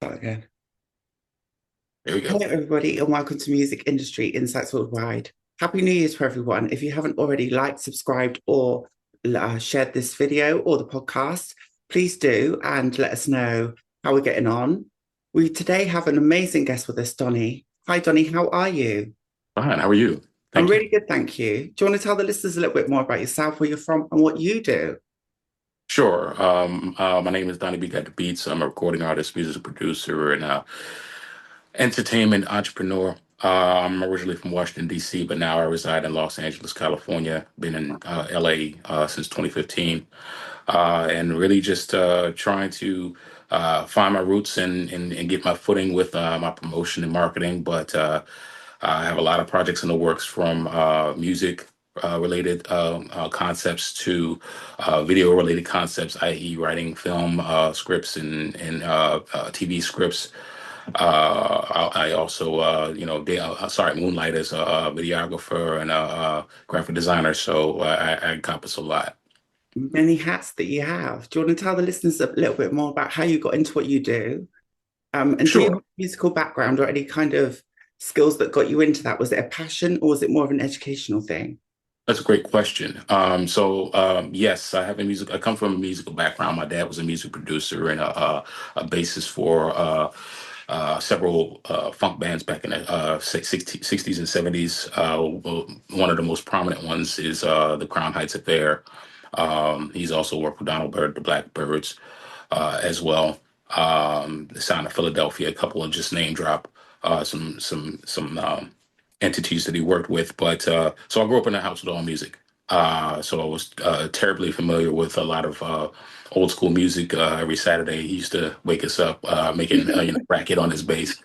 Start again. There we go. Hello, everybody, and welcome to Music Industry Insights Worldwide. Happy New Year to everyone. If you haven't already liked, subscribed, or shared this video or the podcast, please do and let us know how we're getting on. We today have an amazing guest with us, Donnie. Hi, Donnie, how are you? Fine. How are you? I'm Thank you. really good, thank you. Do you want to tell the listeners a little bit more about yourself, where you're from, and what you do? Sure. My name is Donnie B. GotDaBeats. I'm a recording artist, music producer, and entertainment entrepreneur. I'm originally from Washington, D.C., but now I reside in Los Angeles, California. Been in L.A. Since 2015, and really just trying to find my roots and get my footing with my promotion and marketing. But I have a lot of projects in the works from music related concepts to video related concepts, i.e., writing film scripts and TV scripts. I also, moonlight as a videographer and a graphic designer. So I encompass a lot. Many hats that you have. Do you want to tell the listeners a little bit more about how you got into what you do? And do you have Sure. a musical background or any kind of skills that got you into that? Was it a passion or was it more of an educational thing? That's a great question. Yes, I have a music. I come from a musical background. My dad was a music producer and a bassist for several funk bands back in the 60s and 70s. One of the most prominent ones is the Crown Heights Affair. He's also worked with Donald Byrd, the Blackbirds, as well. The Sound of Philadelphia, a couple of just name drop some entities that he worked with. But so I grew up in a house with all music. So I was terribly familiar with a lot of old school music. Every Saturday, he used to wake us up making racket on his bass.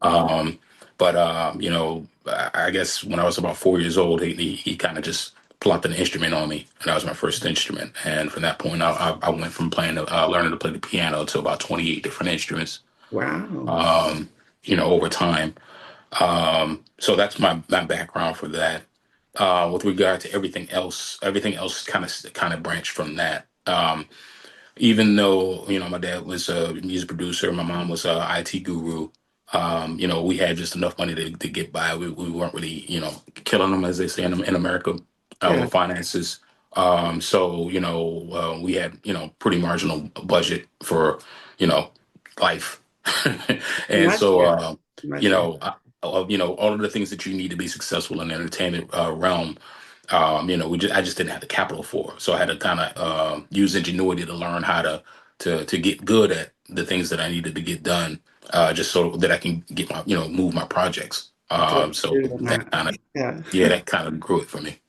Um, I guess when I was about 4 years old, he kind of just plopped an instrument on me, and that was my first instrument. And from that point, I went from learning to play the piano to about 28 different instruments. Wow. Um, over time. So that's my background for that. With regard to everything else kind of branched from that. Even though my dad was a music producer, my mom was a IT guru. We had just enough money to get by. We weren't really killing them, as they say in America, Yeah. with finances. We had pretty marginal budget for you know life, and so Imagine. Imagine. all of the things that you need to be successful in the entertainment realm. I just didn't have the capital for. So I had to kind of use ingenuity to learn how to get good at the things that I needed to get done, just so that I can get move my projects. Follow So through on that that. kind of Yeah. yeah, that kind of grew it for me.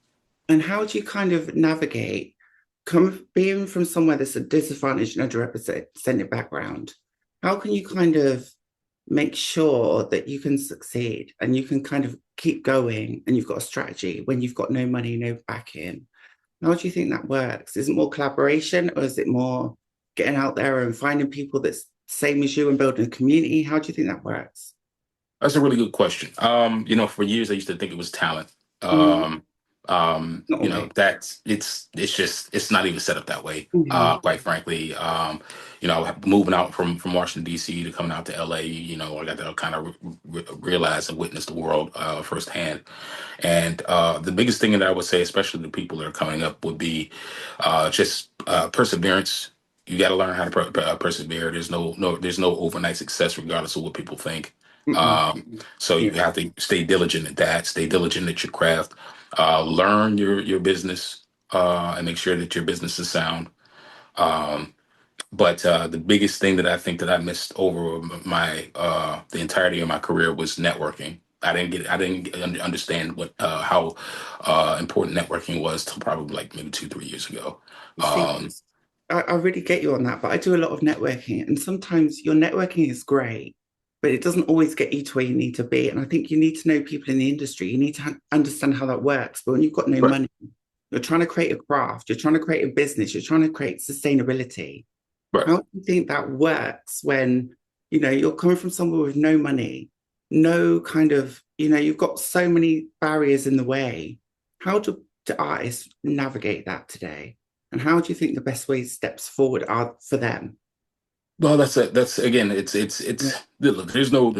And how do you kind of navigate being from somewhere that's a disadvantaged and underrepresented background? How can you kind of make sure that you can succeed and you can kind of keep going and you've got a strategy when you've got no money, no backing? How do you think that works? Is it more collaboration or is it more getting out there and finding people that's same as you and building a community? How do you think that works? That's a really good question. For years I used to think it was talent. Mm, Um, not always. that's it's not even set up that way. Mhm. Quite frankly, moving out from Washington D.C. to coming out to L.A., I got to kind of realize and witness the world firsthand. And the biggest thing that I would say, especially the people that are coming up, would be just perseverance. You got to learn how to persevere. There's no overnight success, regardless of what people think. Mm-mm. So you Yeah, have to stay diligent at that. Stay diligent at your craft. Learn your business and make sure that your business is sound. Um, but the biggest thing that I think that I missed over my the entirety of my career was networking. I didn't understand what how important networking was till probably like maybe 2 3 years ago. you see, Um, I really get you on that, but I do a lot of networking, and sometimes your networking is great, but it doesn't always get you to where you need to be. And I think you need to know people in the industry. You need to understand how that works. But when you've got no right, money, you're trying to create a craft, you're trying to create a business, you're trying to create sustainability. right. How do you think that works when, you're coming from somewhere with no money, no kind of, you've got so many barriers in the way. How do artists navigate that today? And how do you think the best way steps forward are for them? Well, that's again, Yeah, look, there's no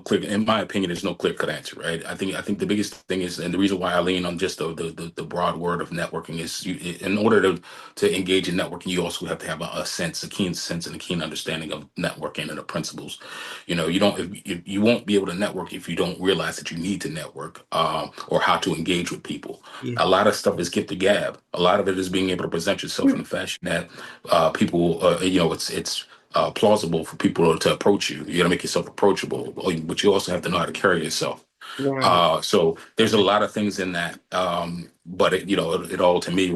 clear, in my opinion, there's no clear cut answer, right? I think the biggest thing is, and the reason why I lean on just the broad word of networking is, in order to engage in networking, you also have to have a sense, a keen sense, and a keen understanding of networking and the principles. You don't, if you won't be able to network if you don't realize that you need to network, or how to engage with people. yeah, A lot of stuff is gift the gab. A lot of it is being able to present yourself in a fashion that people, it's plausible for people to approach you. You got to make yourself approachable, but you also have to know how to carry yourself. right, So there's a lot of things in that, but it all to me,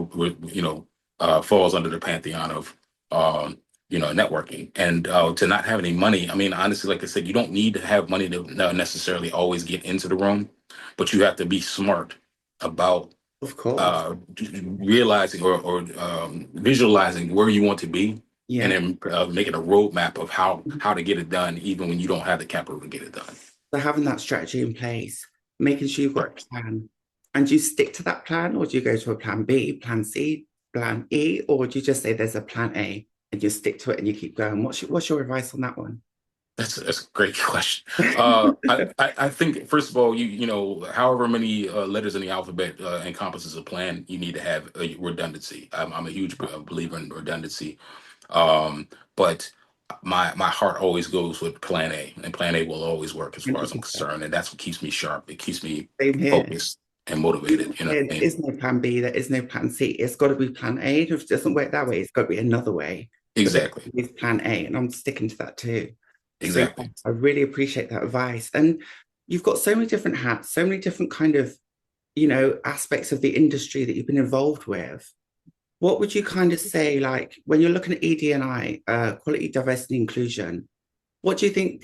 falls under the pantheon of, networking, and to not have any money. I mean, honestly, like I said, you don't need to have money to not necessarily always get into the room, but you have to be smart about of course. uh, realizing or visualizing where you want to be, and Yeah. then making a roadmap of how to get it done, even when you don't have the capital to get it done. So having that strategy in place, making sure you've got Correct. a plan. And do you stick to that plan, or do you go to a plan B, plan C, plan E, or do you just say there's a plan A and you stick to it and you keep going? What's your advice on that one? That's a great question. I think first of all, however many letters in the alphabet encompasses a plan, you need to have a redundancy. I'm a huge believer in redundancy. But my heart always goes with plan A, and plan A will always work as far as I'm 100%. concerned, and that's what keeps me sharp. It keeps me Same here. focused and motivated. You know what There I mean? is no plan B, there is no plan C. It's got to be plan A. If it doesn't work that way, it's got to be another way. But Exactly. it's plan A, and I'm sticking to that too. So yeah, Exactly. I really appreciate that advice. And you've got so many different hats, so many different kind of, aspects of the industry that you've been involved with. What would you kind of say, like when you're looking at ED&I, quality, diversity, inclusion? What do you think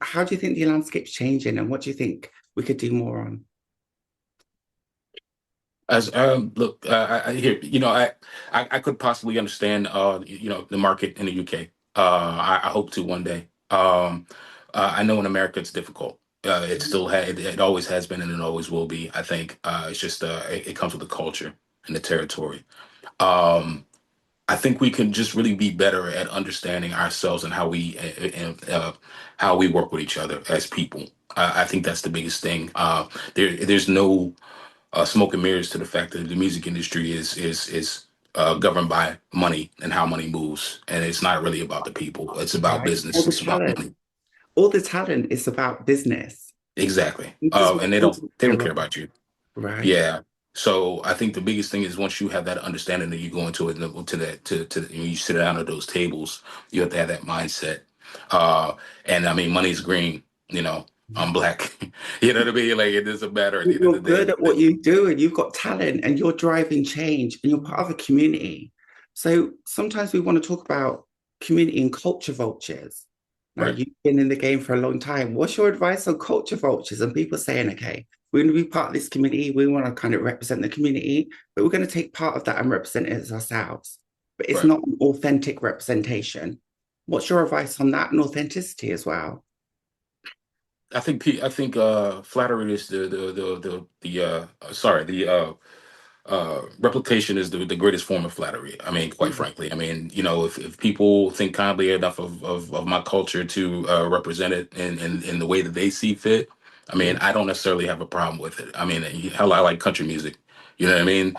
how do you think the landscape's changing, and what do you think we could do more on? As look, I hear I could possibly understand the market in the UK. I hope to one day. I know in America it's difficult. It always has been and it always will be. I think it's just it comes with the culture and the territory. Um, I think we can just really be better at understanding ourselves and how we work with each other as people. I think that's the biggest thing. There's no smoke and mirrors to the fact that the music industry is governed by money and how money moves, and it's not really about the people. It's about Right? All business. the It's about talent, money. all the talent is about business. Exactly. It does not And they want don't to they play a don't care role, about you. right? Yeah. So I think the biggest thing is once you have that understanding that you go into it to that to when you sit down at those tables, you have to have that mindset. Uh, and I mean, money's green. I'm black. You know what I mean? Like it doesn't matter at the end of You're the day. good at what you do, and you've got talent, and you're driving change, and you're part of a community. So sometimes we want to talk about community and culture vultures. Now, Right. you've been in the game for a long time. What's your advice on culture vultures and people saying, okay, we're going to be part of this community, we want to kind of represent the community, but we're going to take part of that and represent it as ourselves. But it's Right. not an authentic representation. What's your advice on that and authenticity as well? I think flattery is the replication is the greatest form of flattery. I mean, quite Mm, frankly, I mean, if people think kindly enough of my culture to represent it in the way that they see fit, I mean, yeah, I don't necessarily have a problem with it. I mean, hell, I like country music. You know what I mean?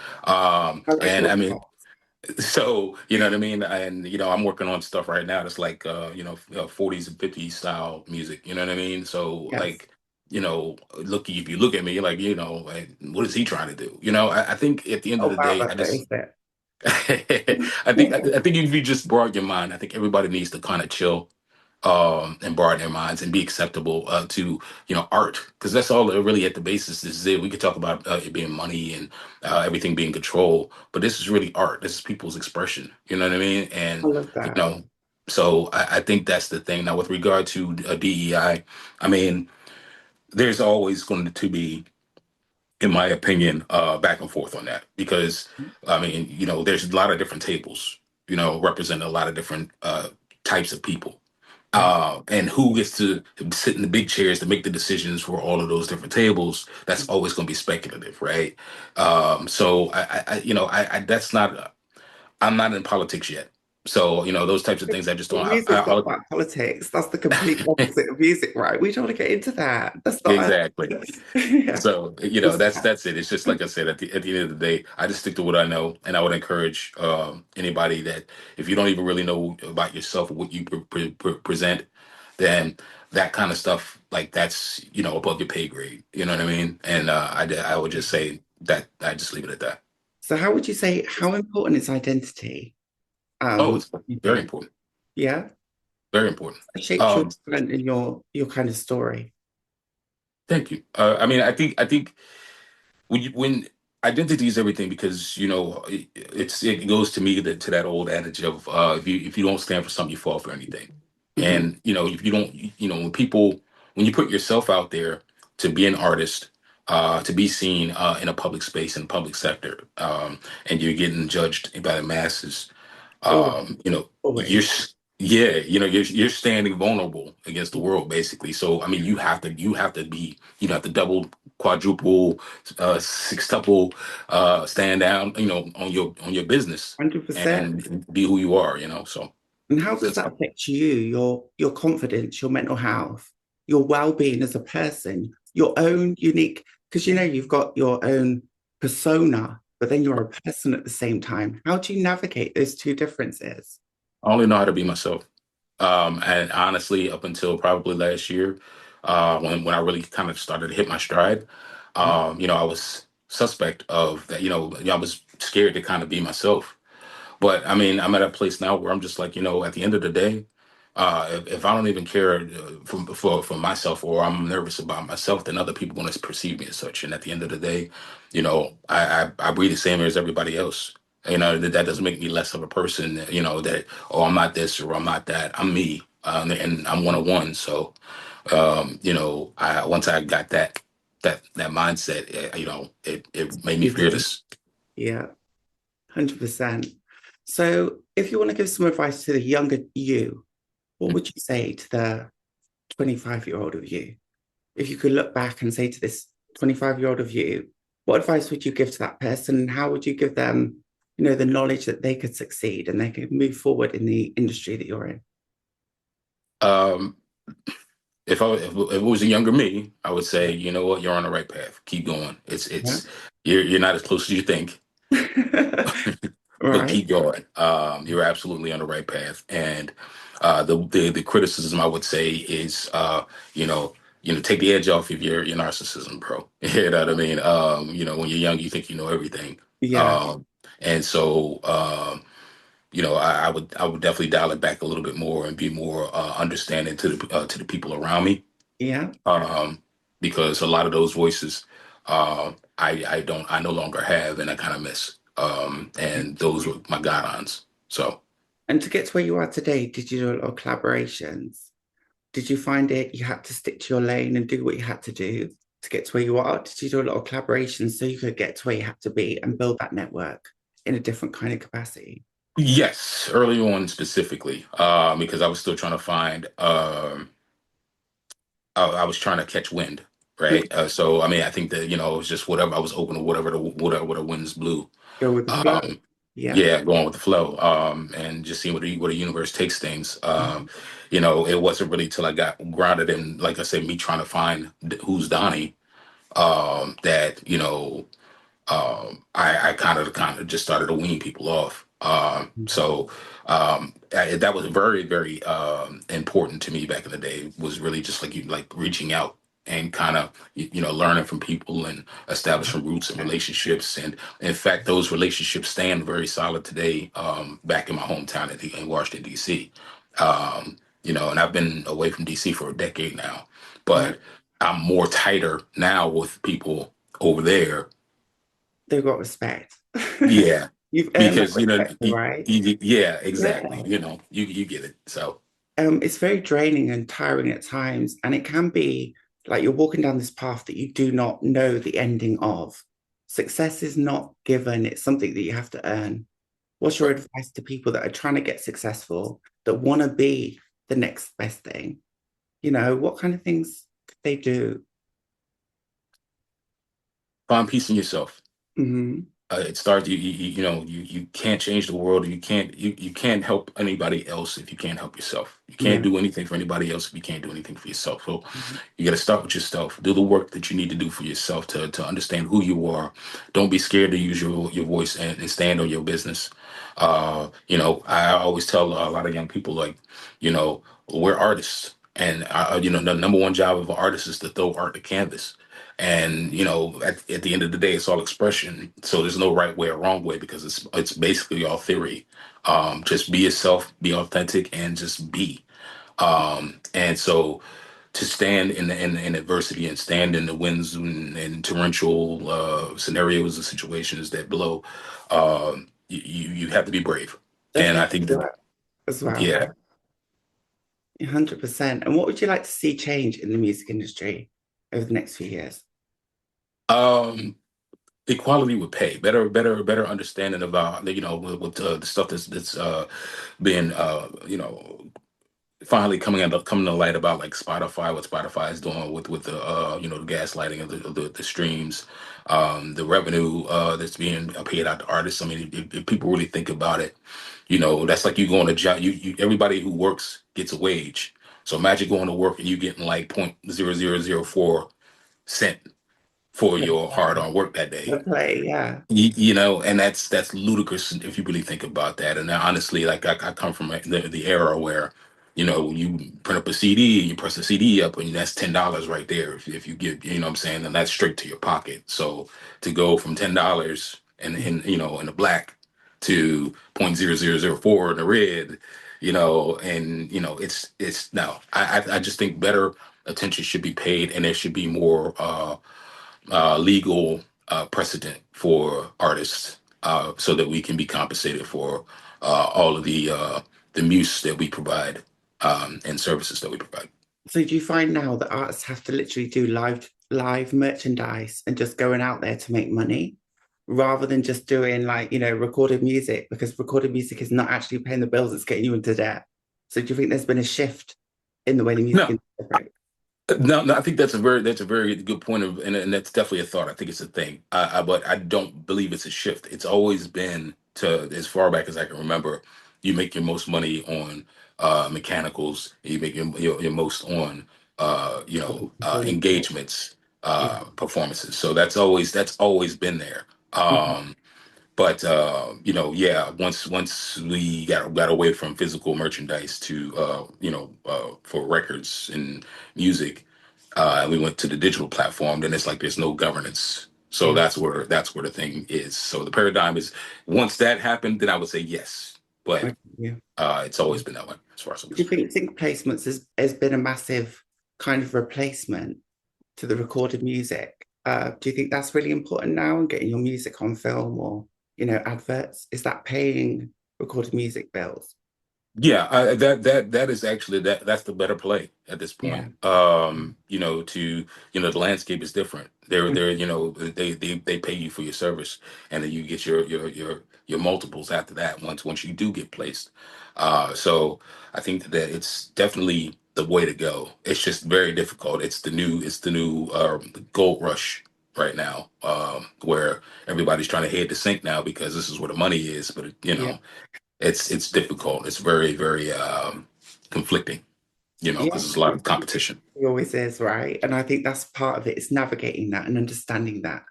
I like And it. I mean, so you know what I mean, and I'm working on stuff right now that's like 40s and 50s style music. You know what I mean? So Yes. like look, if you look at me like like, what is he trying to do? I think at the end of Oh, the wow, day, that is it. I think if you just broaden your mind, I think everybody needs to kind of chill, and broaden their minds and be acceptable to art, because that's all really at the basis is it. We could talk about it being money and everything being control, but this is really art. This is people's expression. You know what I mean? I And love you that. know, so I think that's the thing. Now, with regard to DEI, I mean, there's always going to be, in my opinion, back and forth on that, because I mean, there's a lot of different tables, represent a lot of different types of people, Yeah, and who gets to sit in the big chairs to make the decisions for all of those different tables. That's always going to be speculative, right? So I that's not. I'm not in politics yet. So, those types of things I just don't. Well, music's not about politics. That's the complete opposite of music, right? We don't want to get into that. That's not Exactly. a, yeah. So, that's it. It's just like I said, at the end of the day, I just stick to what I know, and I would encourage anybody that if you don't even really know about yourself or what you present, then that kind of stuff, like that's above your pay grade. You know what I mean? And I would just say that I just leave it at that. So how would you say how important is identity? Oh, it's You very think? important. Yeah. Very important. It shapes your Um, talent and your kind of story. Thank you. I mean, I think when identity is everything because it goes to me to that old adage of if you don't stand for something, you fall for anything. Hmm. And if you don't, when you put yourself out there to be an artist, to be seen in a public space in the public sector, and you're getting judged by the masses, Oh, you know, you're always. yeah, you're standing vulnerable against the world basically. So I mean, you have to double, quadruple, sextuple, stand down, on your business 100%. and be who you are. So And how does that's that affect you, your confidence, your mental health, your well-being as a person, your own unique, because you've got your own persona, but then you're a person at the same time. How do you navigate those two differences? I only know how to be myself. And honestly, up until probably last year, when I really kind of started to hit my stride, Yeah. I was suspect of that. I was scared to kind of be myself. But I mean, I'm at a place now where I'm just like, at the end of the day, if I don't even care for myself, or I'm nervous about myself, then other people going to perceive me as such. And at the end of the day, I breathe the same air as everybody else. That doesn't make me less of a person. That, oh, I'm not this or I'm not that. I'm me, and I'm one of one. So, I once I got that mindset, it made me fearless. Yeah, 100%. So if you want to give some advice to the younger you, what would you say to the 25-year-old of you? If you could look back and say to this 25-year-old of you, what advice would you give to that person? And how would you give them, the knowledge that they could succeed and they could move forward in the industry that you're in? Um, if it was a younger me, I would say, you know what, you're on the right path. Keep going. Yeah. You're not as close as you think, but Right. keep going. You're absolutely on the right path. And the criticism I would say is, take the edge off of your narcissism, bro. You know what I mean? When you're young, you think you know everything. Yeah. Um, and so, I would definitely dial it back a little bit more and be more understanding to the people around me, Yeah. um, because a lot of those voices, I no longer have, and I kind of miss. And those were my guidons. So And to get to where you are today, did you do a lot of collaborations? Did you find it you had to stick to your lane and do what you had to do to get to where you are? Did you do a lot of collaborations so you could get to where you had to be and build that network in a different kind of capacity? yes, early on specifically, because I was still trying to find. I was trying to catch wind, Yeah. right? So I mean, I think that it was just whatever I was open to, whatever the winds blew. Go with the flow. Um, Yeah. yeah, going with the flow, and just seeing where the universe takes things. Mhm. It wasn't really till I got grounded in, like I said, me trying to find who's Donnie, that I kind of just started to wean people off. That was very, very important to me back in the day. Was really just like reaching out and kind of learning from people and establishing roots and relationships. And in fact, those relationships stand very solid today. Back in my hometown in Washington D.C. And I've been away from D.C. for a decade now, Right. but I'm more tighter now with people over there. They've got respect. Yeah, You've earned that because respect, right? yeah, Yeah. exactly. You get it. So It's very draining and tiring at times, and it can be like you're walking down this path that you do not know the ending of. Success is not given, it's something that you have to earn. What's your right. advice to people that are trying to get successful, that want to be the next best thing? What kind of things could they do? Find peace in yourself. Hmm. It starts. You can't change the world. You can't help anybody else if you can't help yourself. You can't Yeah. do anything for anybody else if you can't do anything for yourself. So Mhm. you got to start with yourself. Do the work that you need to do for yourself to understand who you are. Don't be scared to use your voice and stand on your business. I always tell a lot of young people, like, we're artists, and the number one job of an artist is to throw art to canvas. And at the end of the day, it's all expression. So there's no right way or wrong way, because it's basically all theory. Just be yourself, be authentic, and just be. And so to stand in adversity and stand in the winds and torrential scenarios and situations that blow, you have to be brave. That's And I how think you that, work as well. yeah. 100%. And what would you like to see change in the music industry over the next few years? Um, Equality with pay, better understanding about with the stuff that's been finally coming to light about, like Spotify, what Spotify is doing with the the gaslighting of the streams, the revenue that's being paid out to artists. I mean, if people really think about it, that's like you going to job. You everybody who works gets a wage. So imagine going to work and you getting like 0.0004 cent for your hard on work that day. The play, yeah. And that's ludicrous if you really think about that. And honestly, like I come from the era where, you print up a CD, you press the CD up, and that's $10 right there. If you give, what I'm saying, then that's straight to your pocket. So to go from $10 in the black to 0.0004 in the red, and it's no. I just think better attention should be paid, and there should be more legal precedent for artists, so that we can be compensated for all of the muse that we provide, and services that we provide. So do you find now that artists have to literally do live merchandise and just going out there to make money rather than just doing like, recorded music because recorded music is not actually paying the bills, it's getting you into debt. So do you think there's been a shift in the way the music No, industry operates? no, no. I think that's a very good point of, and that's definitely a thought. I think it's a thing, but I don't believe it's a shift. It's always been, to as far back as I can remember. You make your most money on mechanicals. You make your most on engagements, Yeah. performances. So that's always been there. But yeah, once we got away from physical merchandise to for records and music, we went to the digital platform. Then it's like there's no governance. So Yeah. that's where the thing is. So the paradigm is, once that happened, then I would say yes. But Yeah. it's always been that way as far as I'm Do you concerned. think sync placements has been a massive kind of replacement to the recorded music? Do you think that's really important now and getting your music on film or, adverts? Is that paying recorded music bills? Yeah, that is actually, that's the better play at this Yeah. point. The landscape is different. They're they pay you for your service, and then you get your multiples after that, once you do get placed. So I think that it's definitely the way to go. It's just very difficult. It's the new gold rush right now, where everybody's trying to head to sink now because this is where the money is. But Yeah. it's difficult. It's very, very conflicting, Yeah. because there's a lot of competition. It always is, right? And I think that's part of it, is navigating that and understanding that.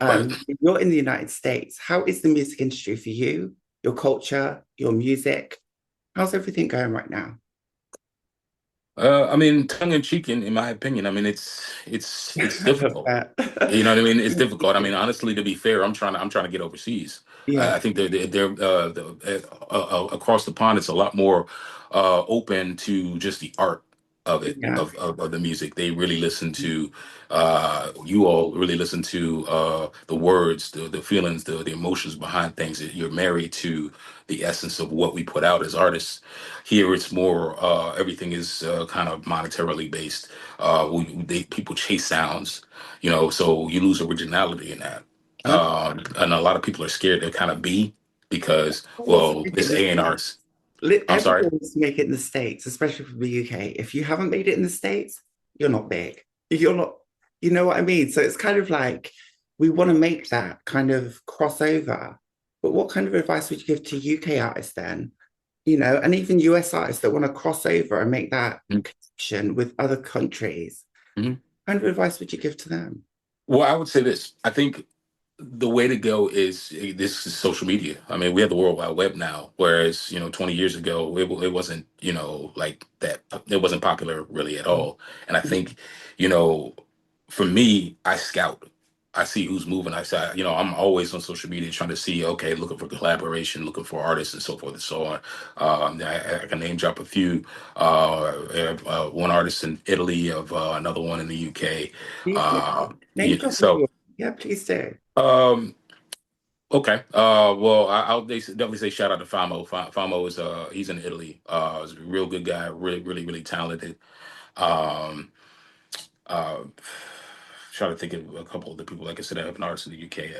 Right. You're in the United States. How is the music industry for you, your culture, your music? How's everything going right now? I mean, tongue in cheek, in my opinion. I mean, it's I love difficult. that. You know what I mean? It's difficult. I mean, honestly, to be fair, I'm trying to get overseas. Yeah. I think they're across the pond. It's a lot more open to just the art of it, Yeah. of the music. They really listen to, you all really listen to the words, the feelings, the emotions behind things. You're married to the essence of what we put out as artists. Here, it's more, everything is kind of monetarily based. People chase sounds, so you lose originality in that. Okay. And a lot of people are scared to kind of be, because, Wants to well, make it it's in the States. A&Rs. I'm sorry. Everyone wants to make it in the States, especially from the UK. If you haven't made it in the States, you're not big. You're not, you know what I mean? So it's kind of like we want to make that kind of crossover. But what kind of advice would you give to UK artists then? And even US artists that want to cross over and make that connection with other countries. Mhm. What kind of advice would you give to them? Well, I would say this. I think the way to go is this is social media. I mean, we have the World Wide Web now, whereas 20 years ago it wasn't like that. It wasn't popular really at all. And I think you know, for me, I scout. I see who's moving. I say, I'm always on social media trying to see, okay, looking for collaboration, looking for artists and so forth and so on. I can name drop a few. One artist in Italy, of another one in the UK. Please do. Name Yeah, drop a so few. Yeah, please do. um, okay. Well, I'll definitely say shout out to Famo. Famo is he's in Italy. He's a real good guy, really, really, really talented. Um, uh, Trying to think of a couple of the people. Like I said, I have an artist in the UK.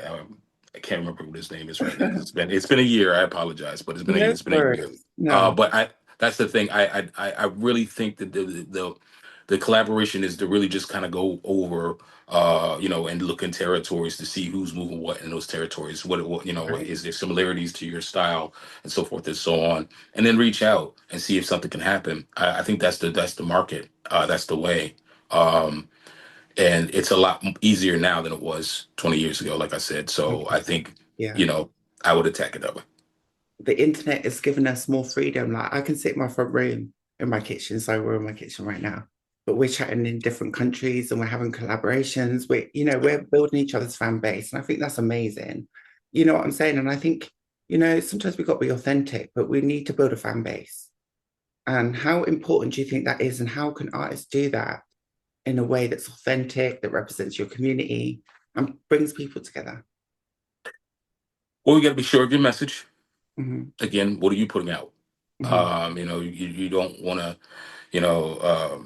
I can't remember what his name is right now because it's been a year. I apologize, but No it's been a year. worries. No. But that's the thing. I really think that the collaboration is to really just kind of go over and look in territories to see who's moving what in those territories. What Right. is there similarities to your style and so forth and so on, and then reach out and see if something can happen. I think that's the market. That's the way. Um, and it's a lot easier now than it was 20 years ago, like I said. So I 100%. think Yeah. you know I would attack it that way. The internet has given us more freedom. Like I can sit in my front room in my kitchen, so we're in my kitchen right now. But we're chatting in different countries and we're having collaborations. We're building each other's fan base. And I think that's amazing. You know what I'm saying? And I think, sometimes we've got to be authentic, but we need to build a fan base. And how important do you think that is? And how can artists do that in a way that's authentic, that represents your community and brings people together? Well, you got to be sure of your message. Hmm. Again, what are you putting out? Hmm. You don't want to, you know,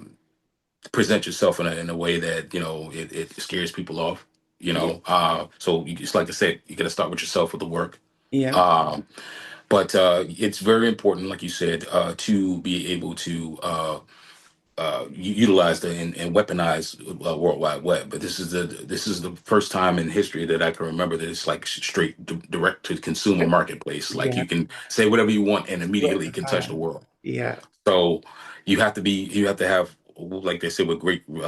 present yourself in a way that it scares people off. Yeah. So just like I said, you got to start with yourself with the work. Yeah. Um, but it's very important, like you said, to be able to utilize and weaponize World Wide Web. But this is the first time in history that I can remember that it's like straight direct to consumer marketplace. Like Yeah. you can say whatever you want and Work immediately the it can touch the fire. world. Yeah. So you have to have, like they said, with great with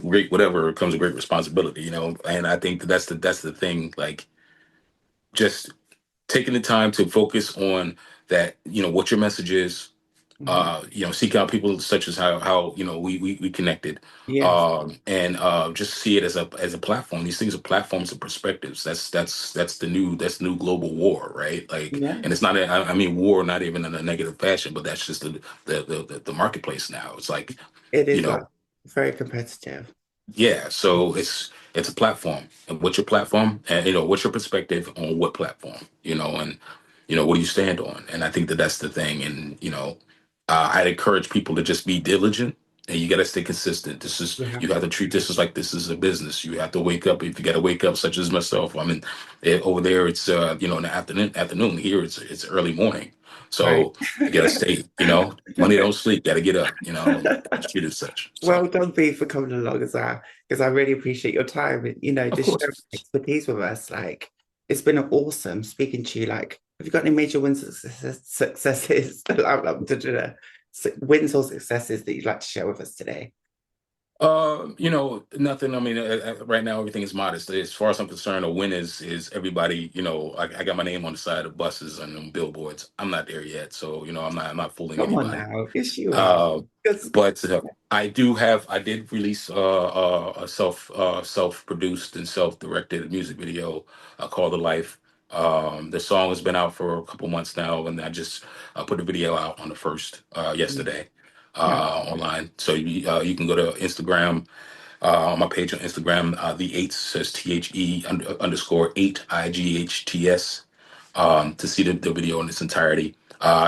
great whatever comes a great responsibility. And I think that's the thing. Like just taking the time to focus on that. What your message is. Hmm. Seek out people such as how we connected, Yes. and just see it as a platform. These things are platforms of perspectives. That's the new global war, right? Like, Yeah. and it's not. I mean, war, not even in a negative fashion, but that's just the marketplace now. It's like, It you is know, like very competitive. yeah. So it's a platform, and what's your platform, and what's your perspective on what platform, and what do you stand on? And I think that's the thing. And I'd encourage people to just be diligent, and you got to stay consistent. You You have have to. to treat this as like this is a business. You have to wake up if you got to wake up, such as myself. I mean, over there it's in the afternoon. Here it's early morning, Right. so you got to stay. Money don't sleep. Got to get up. Treat it as such. So Well done, B, for coming along as well, because I really appreciate your time and, of just course. sharing expertise with us. Like, it's been awesome speaking to you. Like, have you got any major wins, successes, wins or successes that you'd like to share with us today? Nothing. I mean, right now everything is modest. As far as I'm concerned, a win is everybody. I got my name on the side of buses and on billboards. I'm not there yet, so I'm not fooling Come on anybody. now. Yes, you are. Uh, Because, but I did release a self-produced and self-directed music video called "The Life." The song has been out for a couple months now, and I just put the video out on the first yesterday yeah, online. So you can go to Instagram, on my page on Instagram. The eights says THE _8 IGHTS, to see the video in its entirety.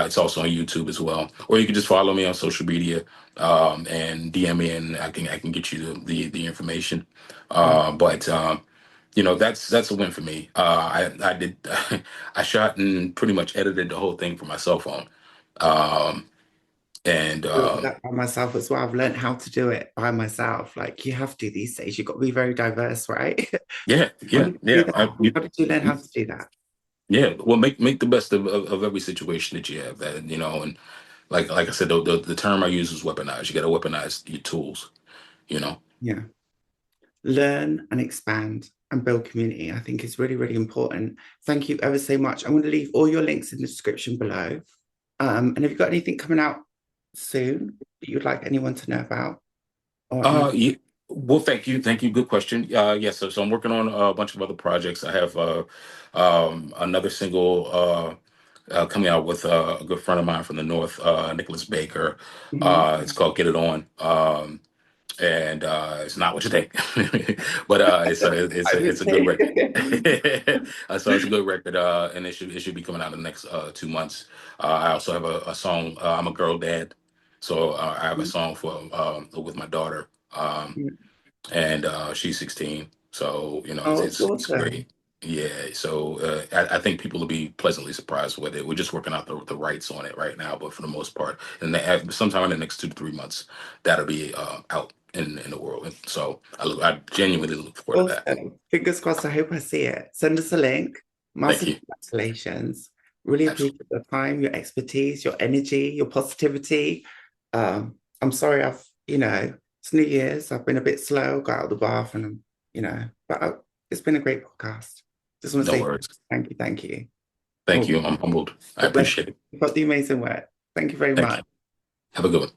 It's also on YouTube as well, or you can just follow me on social media, and DM me, and I can get you the information. yeah, But that's a win for me. I did I shot and pretty much edited the whole thing from my cell phone. Um, And I learned that by myself as well. I've learned how to do it by myself. Like you have to these days. You've got to be very diverse, right? yeah, How yeah, did you do yeah. that? How did you learn how to do that? Yeah, well, make the best of every situation that you have. That you know, and like I said, the term I use is weaponize. You got to weaponize your tools. You know. Yeah. Learn and expand and build community. I think is really, really important. Thank you ever so much. I'm going to leave all your links in the description below. And have you got anything coming out soon that you'd like anyone to know about? Or anything? Yeah, well, thank you. Good question. Yes, so I'm working on a bunch of other projects. I have another single coming out with a good friend of mine from the north, Nicholas Baker. Mhm. It's called "Get It On." And it's not what you think, but I it's did a good say. record. So it's a good record, and it should be coming out in the next 2 months. I also have a song. I'm a girl dad, so I have a song for with my daughter, and she's 16. So Oh, it's daughter. great. Yeah, so I think people will be pleasantly surprised with it. We're just working out the rights on it right now, but for the most part, and sometime in the next 2 to 3 months, that'll be out in the world. And so I genuinely look forward to that. Awesome. Fingers crossed. I hope I see it. Send us a link. Thank Massive you. congratulations. Really Absolutely, appreciate your time, your expertise, your energy, your positivity. I'm sorry it's New Year's. I've been a bit slow, got out of the bath and but it's been a great podcast. Just want to no say worries. thank you, thank you. Thank Oh, you. I'm humbled. I God bless you. appreciate it. You've got the amazing work. Thank you very Thank you. much. Have a good one.